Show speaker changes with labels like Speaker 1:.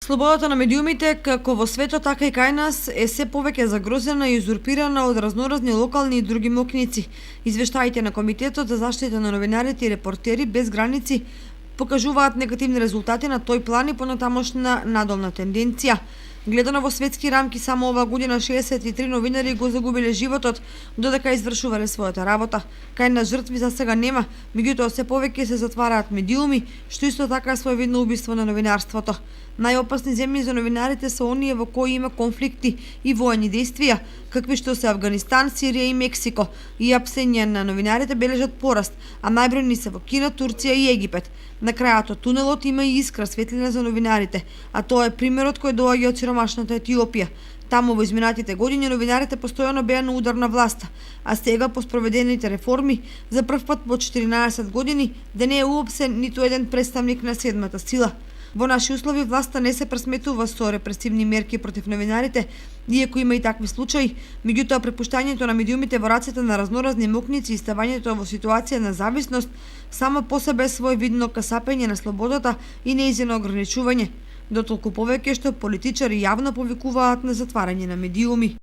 Speaker 1: Слободата на медиумите, како во светот, така и кај нас, е се повеќе загрозена и узурпирана од разноразни локални и други моќници. Извештаите на Комитетот за заштита на новинарите и репортери без граници покажуваат негативни резултати на тој план и понатамошна надолна тенденција. Гледано во светски рамки, само оваа година 63 новинари го загубиле животот додека извршувале својата работа. Кај на жртви за сега нема, меѓутоа се повеќе се затвараат медиуми, што исто така е своевидно убиство на новинарството. Најопасни земји за новинарите се оние во кои има конфликти и воени действија, какви што се Авганистан, Сирија и Мексико, и апсење на новинарите бележат пораст, а најбројни се во Кина, Турција и Египет. На крајот од тунелот има и искра светлина за новинарите, а тоа е примерот кој доаѓа од сиромашната Етиопија. Таму во изминатите години новинарите постојано беа на удар на власта, а сега по спроведените реформи за прв пат во 14 години да не е уопсе ниту еден представник на седмата сила. Во наши услови власта не се пресметува со репресивни мерки против новинарите, иако има и такви случаи, меѓутоа препуштањето на медиумите во рацете на разноразни моќници и ставањето во ситуација на зависност само по себе е своевидно касапење на слободата и нејзино ограничување, дотолку повеќе што политичари јавно повикуваат на затварање на медиуми.